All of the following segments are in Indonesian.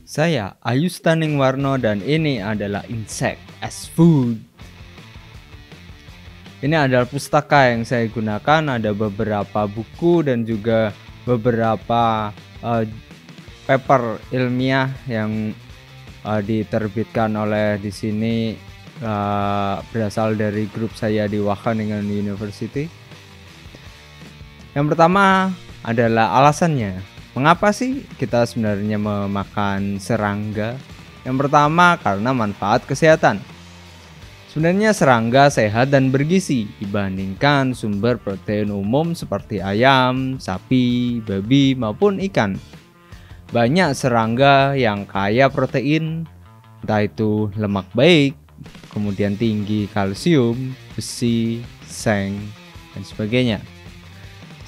Saya Ayu Staning Warno dan ini adalah Insect as Food. Ini adalah pustaka yang saya gunakan, ada beberapa buku dan juga beberapa paper ilmiah yang diterbitkan oleh di sini berasal dari grup saya di Wageningen University. Yang pertama adalah alasannya. Mengapa sih kita sebenarnya memakan serangga? Yang pertama karena manfaat kesehatan. Sebenarnya serangga sehat dan bergizi dibandingkan sumber protein umum seperti ayam, sapi, babi maupun ikan. Banyak serangga yang kaya protein, entah itu lemak baik, kemudian tinggi kalsium, besi, seng, dan sebagainya.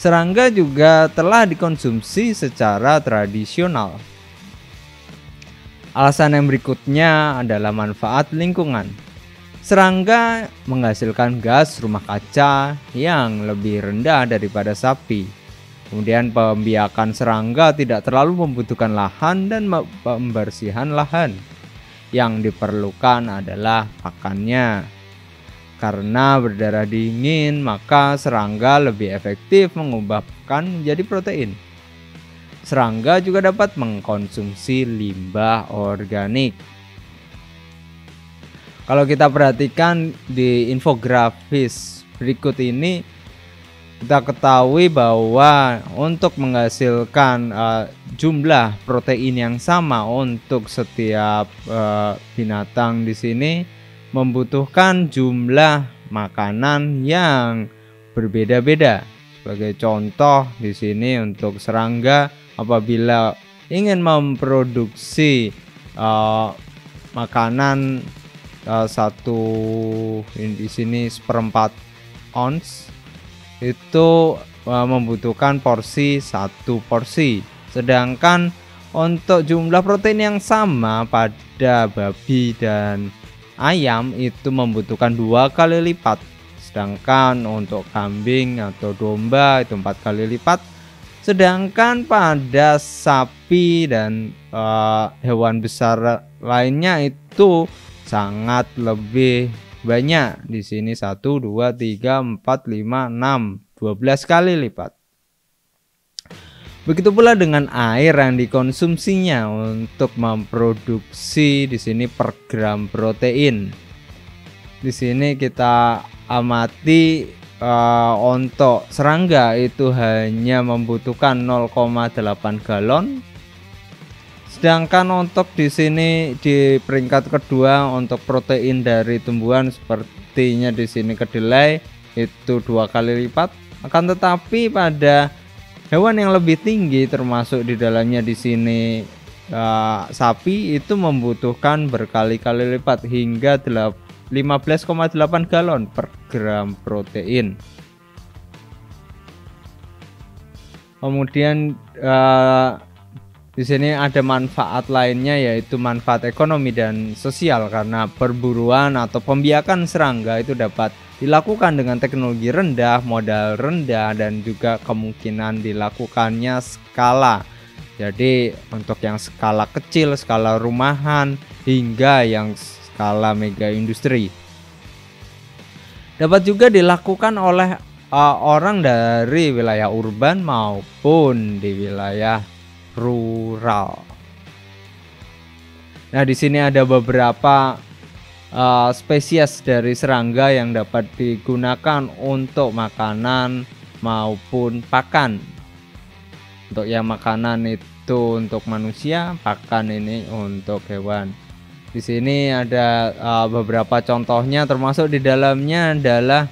Serangga juga telah dikonsumsi secara tradisional. Alasan yang berikutnya adalah manfaat lingkungan. Serangga menghasilkan gas rumah kaca yang lebih rendah daripada sapi. Kemudian pembiakan serangga tidak terlalu membutuhkan lahan dan pembersihan lahan. Yang diperlukan adalah pakannya. Karena berdarah dingin, maka serangga lebih efektif mengubah pakan menjadi protein. Serangga juga dapat mengkonsumsi limbah organik. Kalau kita perhatikan di infografis berikut ini, kita ketahui bahwa untuk menghasilkan jumlah protein yang sama untuk setiap binatang di sini membutuhkan jumlah makanan yang berbeda-beda. Sebagai contoh di sini untuk serangga, apabila ingin memproduksi makanan satu di sini 1/4 ons itu membutuhkan satu porsi. Sedangkan untuk jumlah protein yang sama pada babi dan ayam itu membutuhkan 2 kali lipat. Sedangkan untuk kambing atau domba itu 4 kali lipat. Sedangkan pada sapi dan hewan besar lainnya itu sangat lebih banyak. Di sini 1, 2, 3, 4, 5, 6, 12 kali lipat. Begitu pula dengan air yang dikonsumsinya untuk memproduksi di sini per gram protein. Di sini kita amati untuk serangga itu hanya membutuhkan 0,8 galon. Sedangkan untuk di sini di peringkat kedua untuk protein dari tumbuhan sepertinya di sini kedelai itu 2 kali lipat. Akan tetapi pada hewan yang lebih tinggi termasuk di dalamnya di sini sapi itu membutuhkan berkali-kali lipat hingga 15,8 galon per gram protein. Kemudian di sini ada manfaat lainnya yaitu manfaat ekonomi dan sosial karena perburuan atau pembiakan serangga itu dapat dilakukan dengan teknologi rendah, modal rendah dan juga kemungkinan dilakukannya skala. Jadi untuk yang skala kecil, skala rumahan hingga yang skala mega industri. Dapat juga dilakukan oleh orang dari wilayah urban maupun di wilayah rural. Nah, di sini ada beberapa spesies dari serangga yang dapat digunakan untuk makanan maupun pakan. Untuk yang makanan itu untuk manusia, pakan ini untuk hewan. Di sini ada beberapa contohnya, termasuk di dalamnya adalah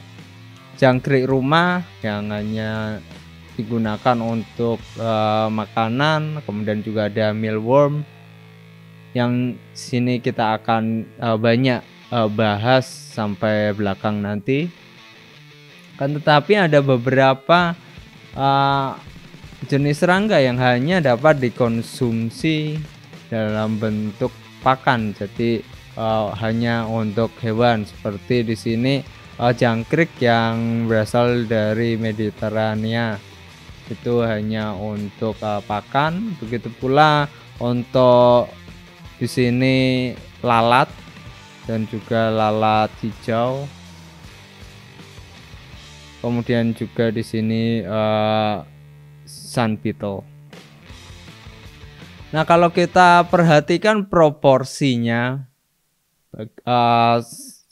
jangkrik rumah yang hanya digunakan untuk makanan, kemudian juga ada mealworm yang sini kita akan banyak bahas sampai belakang nanti. Kan tetapi ada beberapa jenis serangga yang hanya dapat dikonsumsi dalam bentuk pakan, jadi hanya untuk hewan. Seperti di sini jangkrik yang berasal dari Mediterania itu hanya untuk pakan. Begitu pula untuk Di sini lalat dan juga lalat hijau. Kemudian juga di sini sun beetle. Nah, kalau kita perhatikan proporsinya,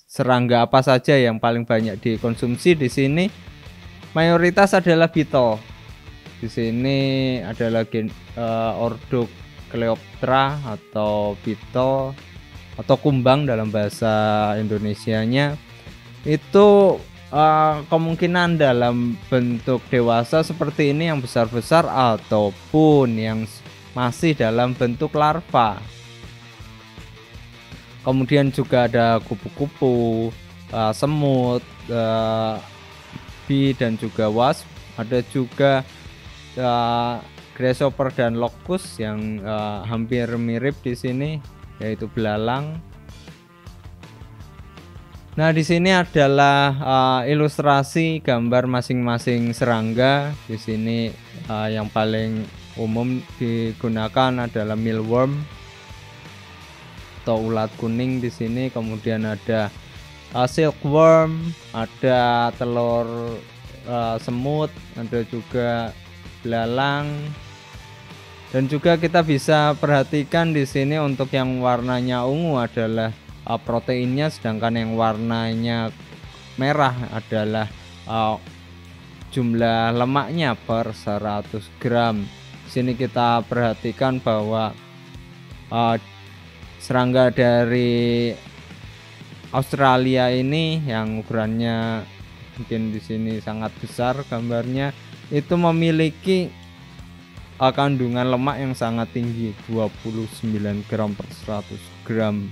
serangga apa saja yang paling banyak dikonsumsi di sini, mayoritas adalah beetle. Di sini adalah ordo Coleoptera atau beetle atau kumbang dalam bahasa Indonesianya. Itu kemungkinan dalam bentuk dewasa seperti ini yang besar-besar ataupun yang masih dalam bentuk larva. Kemudian juga ada kupu-kupu, semut, bee dan juga wasp. Ada juga grasshopper dan locust yang hampir mirip di sini, yaitu belalang. Nah, di sini adalah ilustrasi gambar masing-masing serangga. Di sini yang paling umum digunakan adalah mealworm atau ulat kuning di sini. Kemudian ada silkworm, ada telur semut, ada juga belalang. Dan juga kita bisa perhatikan di sini untuk yang warnanya ungu adalah proteinnya, sedangkan yang warnanya merah adalah jumlah lemaknya per 100 gram. Di sini kita perhatikan bahwa serangga dari Australia ini yang ukurannya mungkin di sini sangat besar gambarnya, itu memiliki kandungan lemak yang sangat tinggi, 29 gram per 100 gram.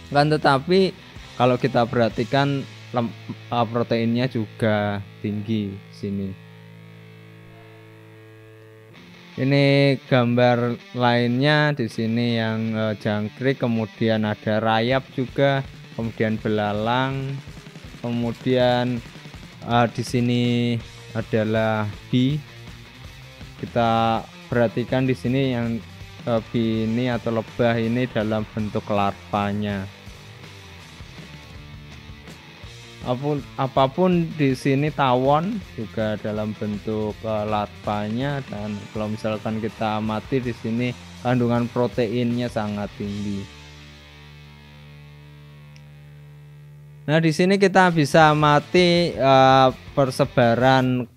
Kan tetapi kalau kita perhatikan proteinnya juga tinggi sini. Ini gambar lainnya di sini yang jangkrik, kemudian ada rayap juga, kemudian belalang, kemudian di sini adalah bee. Kita perhatikan di sini yang bee ini atau lebah ini dalam bentuk larvanya. Apapun di sini tawon juga dalam bentuk larvanya, dan kalau misalkan kita amati di sini kandungan proteinnya sangat tinggi. Nah, di sini kita bisa amati persebaran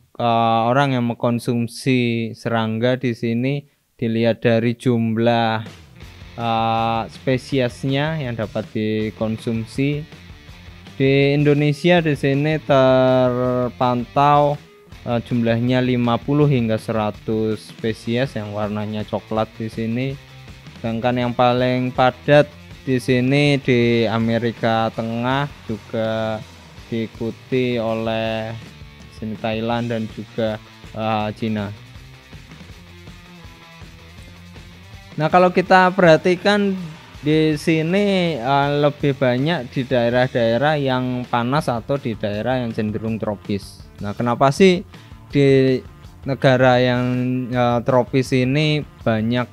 orang yang mengkonsumsi serangga. Di sini dilihat dari jumlah spesiesnya yang dapat dikonsumsi. Di Indonesia di sini terpantau jumlahnya 50 hingga 100 spesies yang warnanya coklat di sini. Sedangkan yang paling padat di sini di Amerika Tengah, juga diikuti oleh sini Thailand dan juga Cina. Nah, kalau kita perhatikan di sini lebih banyak di daerah-daerah yang panas atau di daerah yang cenderung tropis. Nah, kenapa sih di negara yang tropis ini banyak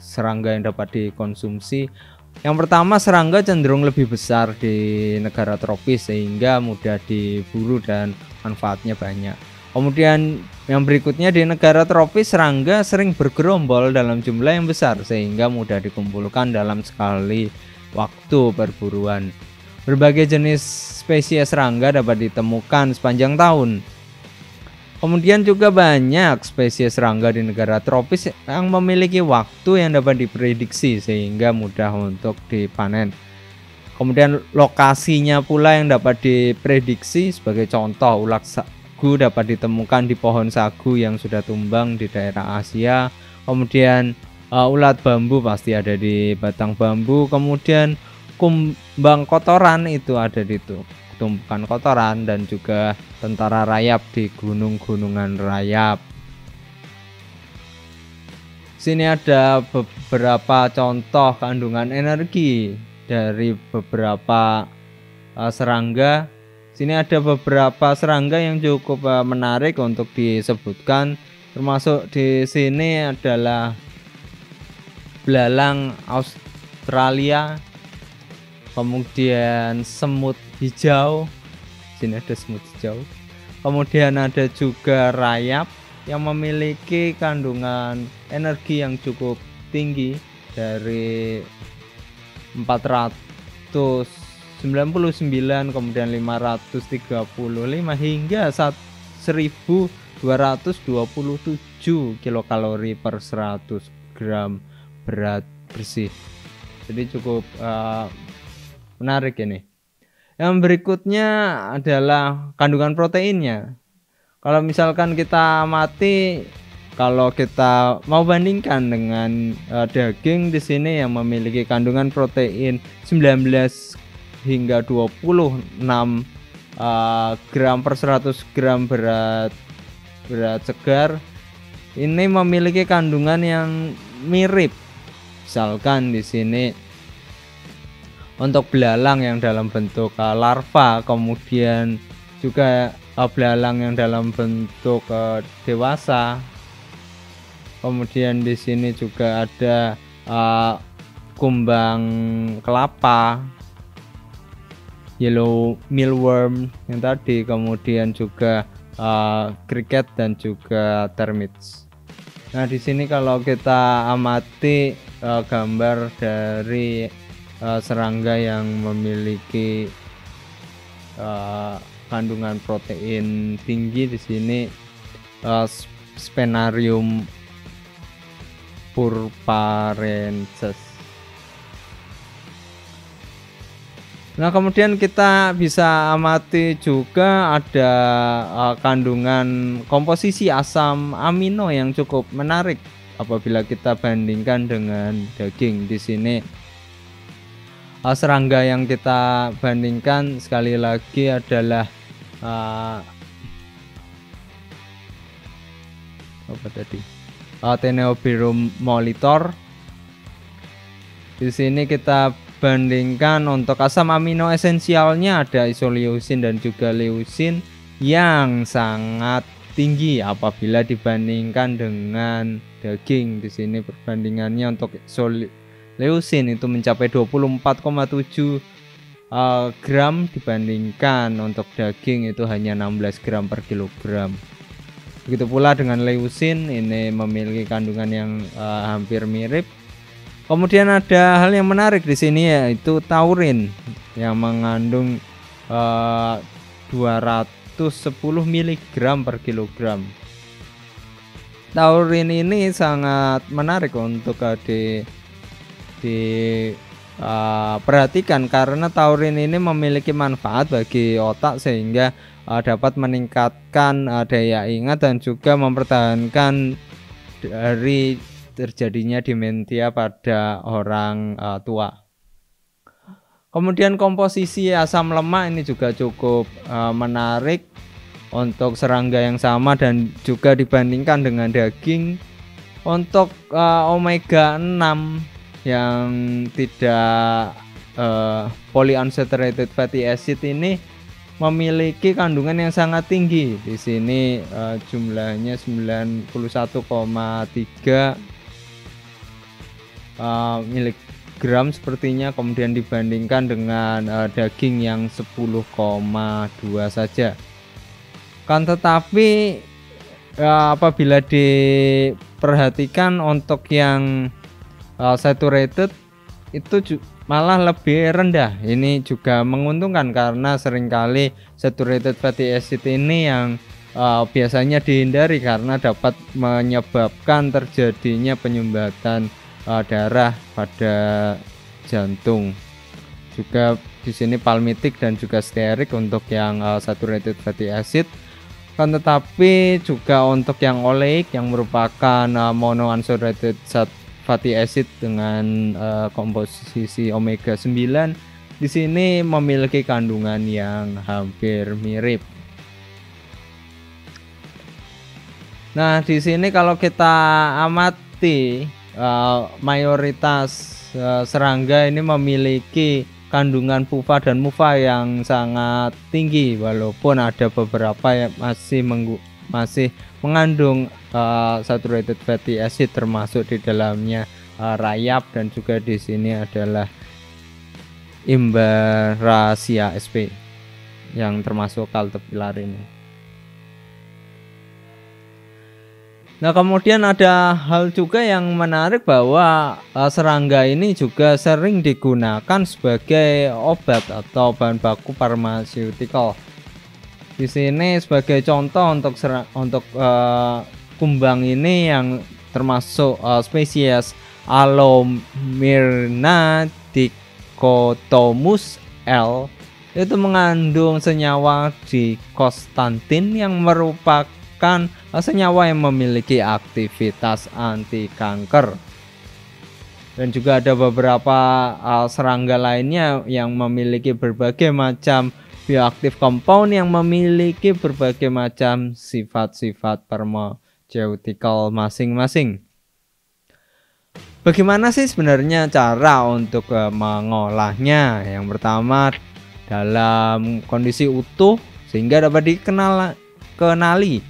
serangga yang dapat dikonsumsi? Yang pertama, serangga cenderung lebih besar di negara tropis sehingga mudah diburu dan manfaatnya banyak. Kemudian yang berikutnya, di negara tropis serangga sering bergerombol dalam jumlah yang besar sehingga mudah dikumpulkan dalam sekali waktu perburuan. Berbagai jenis spesies serangga dapat ditemukan sepanjang tahun. Kemudian juga banyak spesies serangga di negara tropis yang memiliki waktu yang dapat diprediksi sehingga mudah untuk dipanen. Kemudian lokasinya pula yang dapat diprediksi, sebagai contoh ulat sagu dapat ditemukan di pohon sagu yang sudah tumbang di daerah Asia. Kemudian ulat bambu pasti ada di batang bambu. Kemudian kumbang kotoran itu ada di tumpukan kotoran, dan juga tentara rayap di gunung-gunungan rayap. Sini ada beberapa contoh kandungan energi dari beberapa serangga. Sini ada beberapa serangga yang cukup menarik untuk disebutkan, termasuk di sini adalah belalang Australia, kemudian semut hijau, sini ada semut hijau, kemudian ada juga rayap yang memiliki kandungan energi yang cukup tinggi dari 499, kemudian 535 hingga 1227 kilokalori per 100 gram berat bersih. Jadi cukup menarik ini. Yang berikutnya adalah kandungan proteinnya. Kalau misalkan kita amati, kalau kita mau bandingkan dengan daging di sini yang memiliki kandungan protein 19 hingga 26 gram per 100 gram berat segar, ini memiliki kandungan yang mirip. Misalkan di sini untuk belalang yang dalam bentuk larva, kemudian juga belalang yang dalam bentuk dewasa. Kemudian di sini juga ada kumbang kelapa, yellow mealworm yang tadi, kemudian juga cricket dan juga termites. Nah, di sini kalau kita amati gambar dari serangga yang memiliki kandungan protein tinggi, di sini Sphenarium purparensis. Nah, kemudian kita bisa amati juga ada kandungan komposisi asam amino yang cukup menarik apabila kita bandingkan dengan daging. Di sini serangga yang kita bandingkan sekali lagi adalah Teneobirum molitor. Di sini kita bandingkan untuk asam amino esensialnya ada isoleucin dan juga leucin yang sangat tinggi apabila dibandingkan dengan daging. Di sini perbandingannya untuk isoleucin itu mencapai 24,7 gram, dibandingkan untuk daging itu hanya 16 gram per kilogram. Begitu pula dengan leucin, ini memiliki kandungan yang hampir mirip. Kemudian ada hal yang menarik di sini, yaitu taurin yang mengandung 210 mg per kilogram. Taurin ini sangat menarik untuk perhatikan karena taurin ini memiliki manfaat bagi otak sehingga dapat meningkatkan daya ingat dan juga mempertahankan dari terjadinya demensia pada orang tua. Kemudian komposisi asam lemak ini juga cukup menarik untuk serangga yang sama dan juga dibandingkan dengan daging. Untuk omega 6 yang tidak polyunsaturated fatty acid ini memiliki kandungan yang sangat tinggi. Di sini jumlahnya 91,3 miligram sepertinya, kemudian dibandingkan dengan daging yang 10,2 saja. Kan tetapi apabila diperhatikan untuk yang saturated itu malah lebih rendah. Ini juga menguntungkan karena seringkali saturated fatty acid ini yang biasanya dihindari karena dapat menyebabkan terjadinya penyumbatan darah pada jantung. Juga di sini palmitik dan juga stearik untuk yang saturated fatty acid. Kan tetapi juga untuk yang oleic yang merupakan monounsaturated fatty acid dengan komposisi omega 9 di sini memiliki kandungan yang hampir mirip. Nah, di sini kalau kita amati mayoritas serangga ini memiliki kandungan PUFA dan MUFA yang sangat tinggi, walaupun ada beberapa yang masih mengandung saturated fatty acid termasuk di dalamnya rayap, dan juga di sini adalah Imbarasia sp yang termasuk caterpillar ini. Nah, kemudian ada hal juga yang menarik bahwa serangga ini juga sering digunakan sebagai obat atau bahan baku pharmaceutical. Di sini sebagai contoh untuk kumbang ini yang termasuk spesies Alomyrna dichotomus L itu mengandung senyawa dikostantin yang merupakan senyawa yang memiliki aktivitas anti kanker. Dan juga ada beberapa serangga lainnya yang memiliki berbagai macam bioaktif compound yang memiliki berbagai macam sifat-sifat pharmaceutical masing-masing. Bagaimana sih sebenarnya cara untuk mengolahnya? Yang pertama, dalam kondisi utuh sehingga dapat dikenali.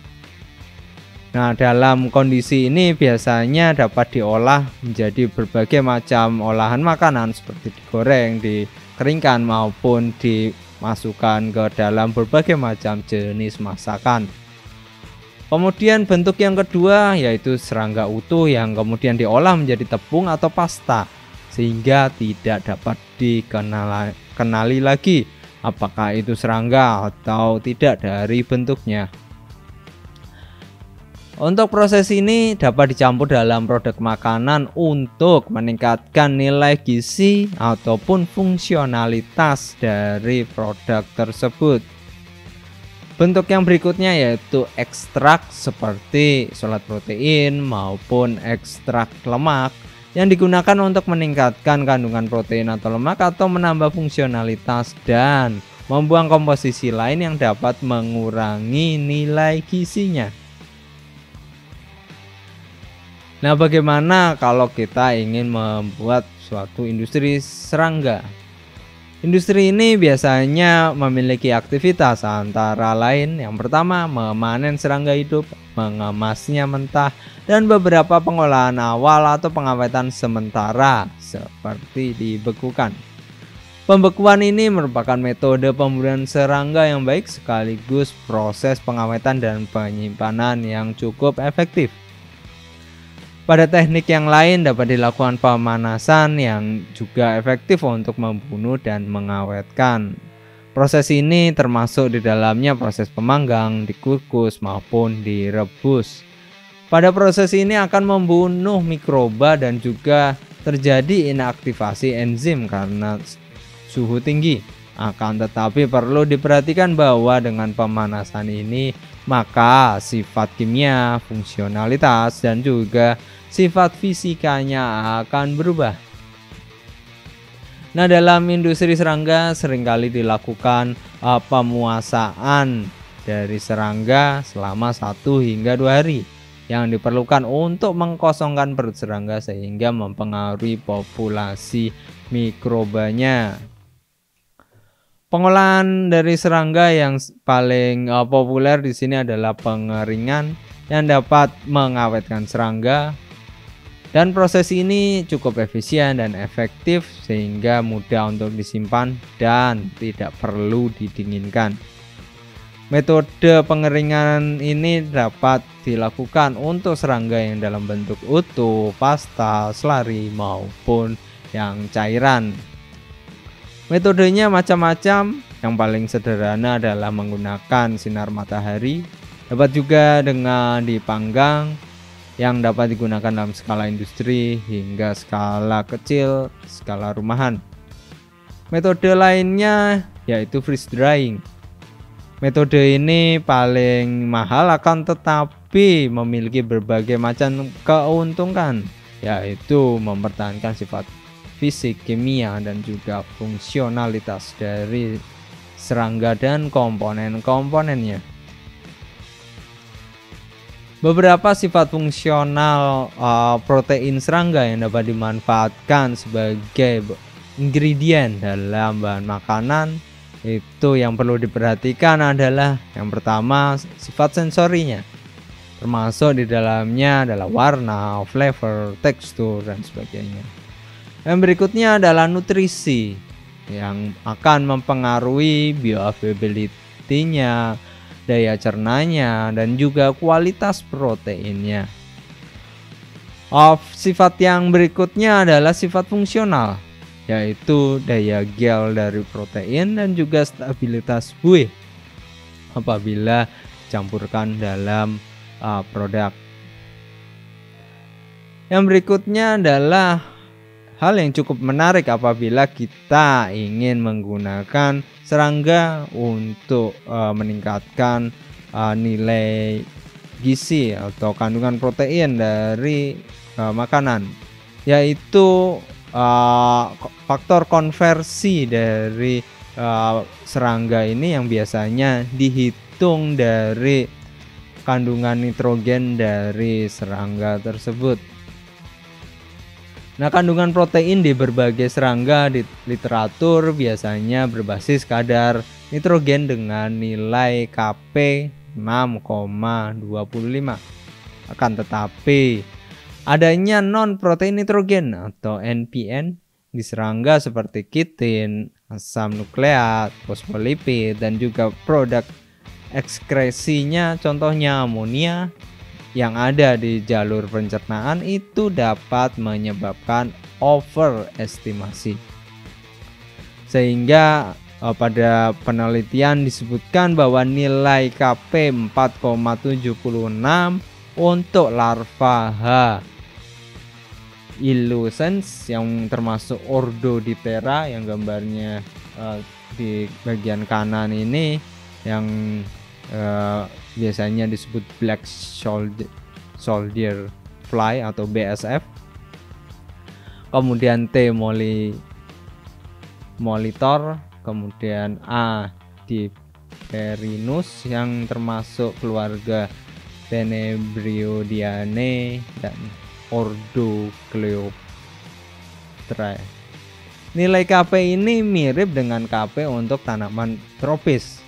Nah, dalam kondisi ini biasanya dapat diolah menjadi berbagai macam olahan makanan seperti digoreng, dikeringkan maupun dimasukkan ke dalam berbagai macam jenis masakan. Kemudian bentuk yang kedua yaitu serangga utuh yang kemudian diolah menjadi tepung atau pasta sehingga tidak dapat dikenali lagi apakah itu serangga atau tidak dari bentuknya. Untuk proses ini dapat dicampur dalam produk makanan untuk meningkatkan nilai gizi ataupun fungsionalitas dari produk tersebut. Bentuk yang berikutnya yaitu ekstrak seperti isolat protein maupun ekstrak lemak yang digunakan untuk meningkatkan kandungan protein atau lemak atau menambah fungsionalitas dan membuang komposisi lain yang dapat mengurangi nilai gizinya. Nah, bagaimana kalau kita ingin membuat suatu industri serangga? Industri ini biasanya memiliki aktivitas antara lain yang pertama memanen serangga hidup, mengemasnya mentah, dan beberapa pengolahan awal atau pengawetan sementara seperti dibekukan. Pembekuan ini merupakan metode pemburuan serangga yang baik sekaligus proses pengawetan dan penyimpanan yang cukup efektif. Pada teknik yang lain dapat dilakukan pemanasan yang juga efektif untuk membunuh dan mengawetkan. Proses ini termasuk di dalamnya proses pemanggang, dikukus maupun direbus. Pada proses ini akan membunuh mikroba dan juga terjadi inaktivasi enzim karena suhu tinggi. Akan tetapi perlu diperhatikan bahwa dengan pemanasan ini maka sifat kimia, fungsionalitas dan juga sifat fisikanya akan berubah. Nah, dalam industri serangga seringkali dilakukan pemuasaan dari serangga selama 1 hingga 2 hari yang diperlukan untuk mengkosongkan perut serangga sehingga mempengaruhi populasi mikrobanya. Pengolahan dari serangga yang paling populer di sini adalah pengeringan yang dapat mengawetkan serangga. Dan proses ini cukup efisien dan efektif sehingga mudah untuk disimpan dan tidak perlu didinginkan. Metode pengeringan ini dapat dilakukan untuk serangga yang dalam bentuk utuh, pasta, selari maupun yang cairan. Metodenya macam-macam. Yang paling sederhana adalah menggunakan sinar matahari. Dapat juga dengan dipanggang, yang dapat digunakan dalam skala industri hingga skala kecil, skala rumahan. Metode lainnya yaitu freeze drying. Metode ini paling mahal akan tetapi memiliki berbagai macam keuntungan, yaitu mempertahankan sifat fisik, kimia, dan juga fungsionalitas dari serangga dan komponen-komponennya. Beberapa sifat fungsional protein serangga yang dapat dimanfaatkan sebagai ingredient dalam bahan makanan itu yang perlu diperhatikan adalah yang pertama sifat sensorinya. termasuk di dalamnya adalah warna, flavor, tekstur, dan sebagainya. Yang berikutnya adalah nutrisi yang akan mempengaruhi bioavailability-nya, daya cernanya, dan juga kualitas proteinnya. Sifat yang berikutnya adalah sifat fungsional, yaitu daya gel dari protein dan juga stabilitas buih apabila campurkan dalam produk. Yang berikutnya adalah hal yang cukup menarik apabila kita ingin menggunakan serangga untuk meningkatkan nilai gizi atau kandungan protein dari makanan, yaitu faktor konversi dari serangga ini yang biasanya dihitung dari kandungan nitrogen dari serangga tersebut. Nah, kandungan protein di berbagai serangga di literatur biasanya berbasis kadar nitrogen dengan nilai Kp 6,25. Akan tetapi adanya non-protein nitrogen atau NPN di serangga seperti kitin, asam nukleat, fosfolipid, dan juga produk ekskresinya contohnya amonia yang ada di jalur pencernaan itu dapat menyebabkan overestimasi. Sehingga pada penelitian disebutkan bahwa nilai Kp 4,76 untuk larva H. illucens yang termasuk Ordo-Diptera yang gambarnya di bagian kanan ini yang biasanya disebut black soldier fly atau BSF. Kemudian T. molitor, kemudian A. diperinus yang termasuk keluarga Tenebrionidae dan Ordo Coleoptera. Nilai Kp ini mirip dengan Kp untuk tanaman tropis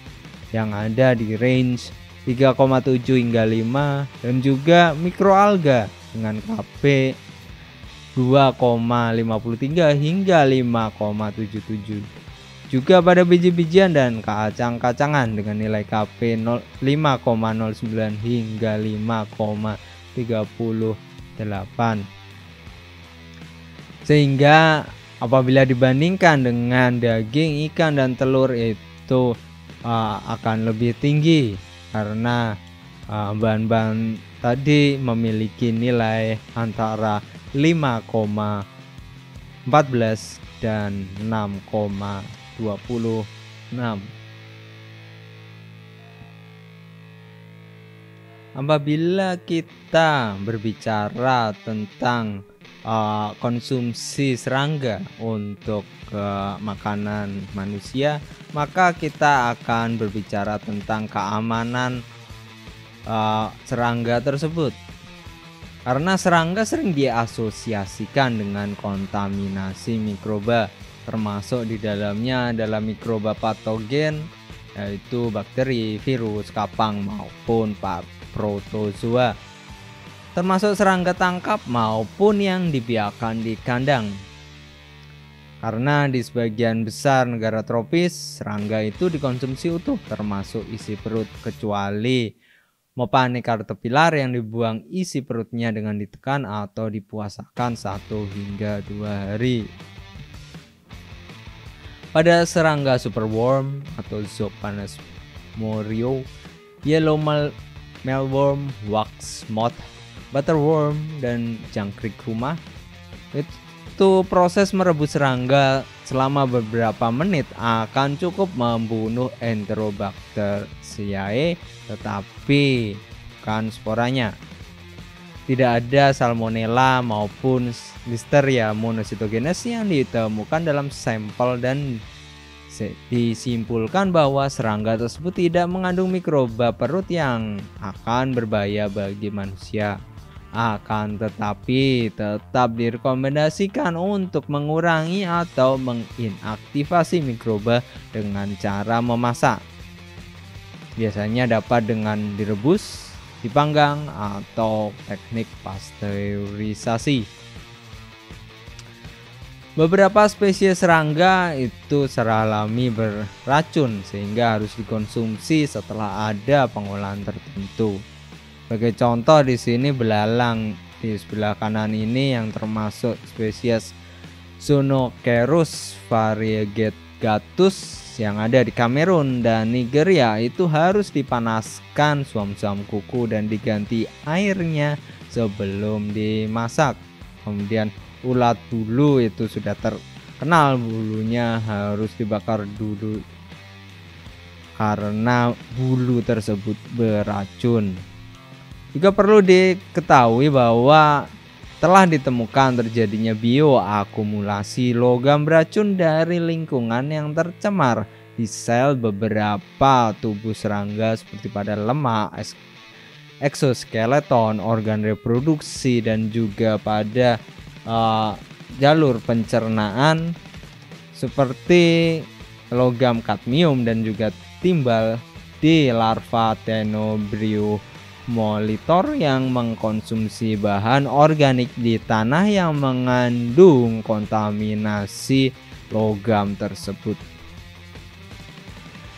yang ada di range 3,7 hingga 5 dan juga mikroalga dengan Kp 2,53 hingga 5,77. Juga pada biji-bijian dan kacang-kacangan dengan nilai Kp 5,09 hingga 5,38. Sehingga apabila dibandingkan dengan daging, ikan, dan telur itu akan lebih tinggi karena bahan-bahan tadi memiliki nilai antara 5,14 dan 6,26. Apabila kita berbicara tentang konsumsi serangga untuk makanan manusia, maka kita akan berbicara tentang keamanan serangga tersebut. Karena serangga sering diasosiasikan dengan kontaminasi mikroba, termasuk di dalamnya adalah mikroba patogen, yaitu bakteri, virus, kapang, maupun protozoa, termasuk serangga tangkap maupun yang dibiarkan di kandang. Karena di sebagian besar negara tropis, serangga itu dikonsumsi utuh termasuk isi perut, kecuali Mopane caterpillar yang dibuang isi perutnya dengan ditekan atau dipuasakan 1 hingga 2 hari. Pada serangga superworm atau Zooplanesmorio, yellow mealworm, wax moth, butterworm, dan jangkrik rumah, itu proses merebus serangga selama beberapa menit akan cukup membunuh Enterobacteriaceae, tetapi bukan sporanya. Tidak ada salmonella maupun Listeria monocytogenes yang ditemukan dalam sampel dan disimpulkan bahwa serangga tersebut tidak mengandung mikroba perut yang akan berbahaya bagi manusia. Akan tetapi tetap direkomendasikan untuk mengurangi atau menginaktivasi mikroba dengan cara memasak. Biasanya dapat dengan direbus dipanggang atau teknik pasteurisasi. Beberapa spesies serangga itu secara alami beracun sehingga harus dikonsumsi setelah ada pengolahan tertentu. Sebagai contoh di sini belalang di sebelah kanan ini yang termasuk spesies Zonocerus variegatus yang ada di Kamerun dan Nigeria itu harus dipanaskan suam-suam kuku dan diganti airnya sebelum dimasak. Kemudian ulat bulu itu sudah terkenal, bulunya harus dibakar dulu karena bulu tersebut beracun. Juga perlu diketahui bahwa telah ditemukan terjadinya bioakumulasi logam beracun dari lingkungan yang tercemar di sel beberapa tubuh serangga seperti pada lemak, eksoskeleton, organ reproduksi, dan juga pada jalur pencernaan seperti logam kadmium dan juga timbal di larva Tenobrio molitor yang mengkonsumsi bahan organik di tanah yang mengandung kontaminasi logam tersebut.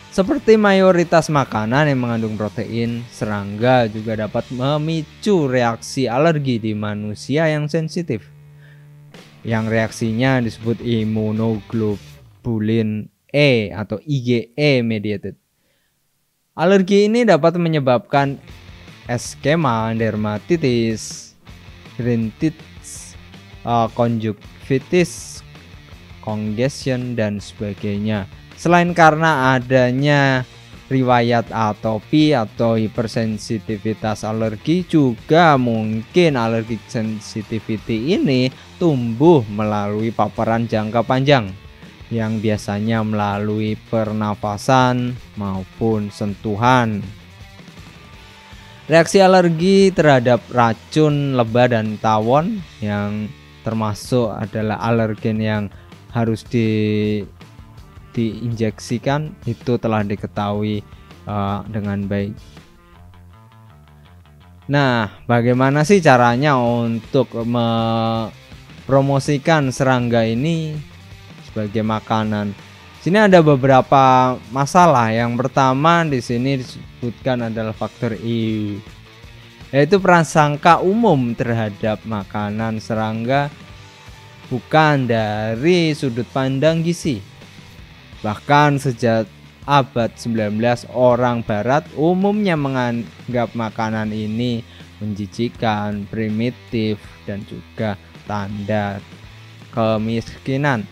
Seperti mayoritas makanan yang mengandung protein, serangga juga dapat memicu reaksi alergi di manusia yang sensitif, yang reaksinya disebut immunoglobulin E atau IgE mediated. Alergi ini dapat menyebabkan eczema, dermatitis, rhinitis, konjungtivitis, congestion, dan sebagainya. Selain karena adanya riwayat atopi atau hipersensitivitas alergi, juga mungkin alergic sensitivity ini tumbuh melalui paparan jangka panjang yang biasanya melalui pernafasan maupun sentuhan. Reaksi alergi terhadap racun lebah dan tawon yang termasuk adalah alergen yang harus diinjeksikan itu telah diketahui dengan baik. Nah, bagaimana sih caranya untuk mempromosikan serangga ini sebagai makanan? Sini ada beberapa masalah. Yang pertama di sini disebutkan adalah faktor I, yaitu prasangka umum terhadap makanan serangga bukan dari sudut pandang gizi. Bahkan sejak abad 19 orang barat umumnya menganggap makanan ini menjijikan, primitif, dan juga tanda kemiskinan.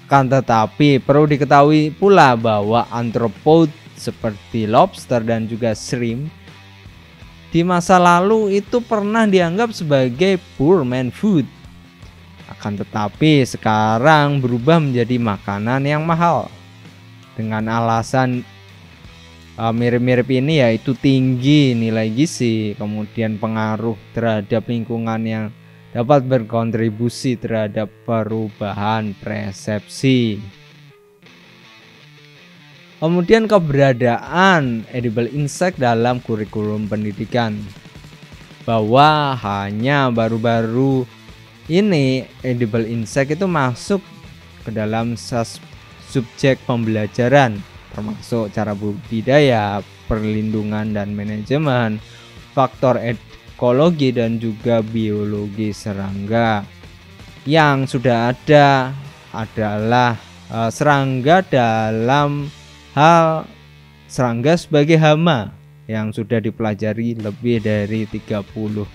Kan tetapi perlu diketahui pula bahwa arthropod seperti lobster dan juga shrimp di masa lalu itu pernah dianggap sebagai poor man food. Akan tetapi sekarang berubah menjadi makanan yang mahal dengan alasan mirip-mirip ini, yaitu tinggi nilai gizi, kemudian pengaruh terhadap lingkungan yang dapat berkontribusi terhadap perubahan persepsi. Kemudian keberadaan edible insect dalam kurikulum pendidikan, bahwa hanya baru-baru ini edible insect itu masuk ke dalam subjek pembelajaran, termasuk cara budidaya, perlindungan dan manajemen, faktor ekologi dan juga biologi serangga. Yang sudah ada adalah serangga dalam hal serangga sebagai hama yang sudah dipelajari lebih dari 35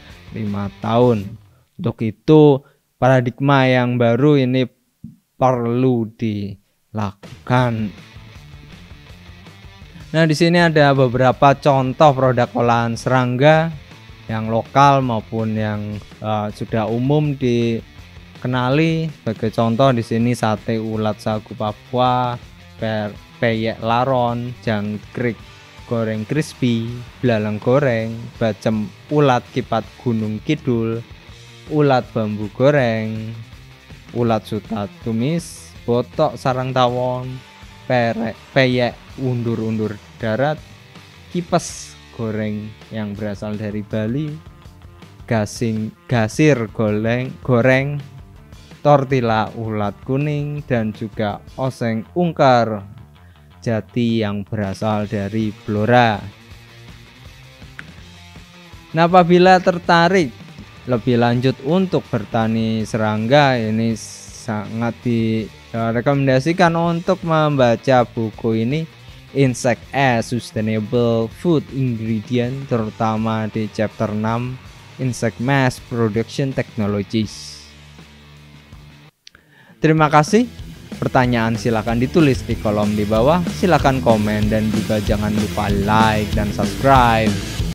tahun. Untuk itu paradigma yang baru ini perlu dilakukan. Nah, di sini ada beberapa contoh produk olahan serangga yang lokal maupun yang sudah umum dikenali. Sebagai contoh di sini sate ulat sagu Papua, peyek laron, jangkrik goreng crispy, belalang goreng, bacem ulat kipat Gunung Kidul, ulat bambu goreng, ulat sutat tumis, botok sarang tawon, peyek undur-undur darat, kipes goreng yang berasal dari Bali, gasir goreng, tortilla ulat kuning, dan juga oseng ungkar jati yang berasal dari Blora. Nah, apabila tertarik lebih lanjut untuk bertani serangga, ini sangat direkomendasikan untuk membaca buku ini, Insect as Sustainable Food Ingredient, terutama di chapter 6 Insect Mass Production Technologies. Terima kasih. Pertanyaan silakan ditulis di kolom di bawah, silakan komen, dan juga jangan lupa like dan subscribe.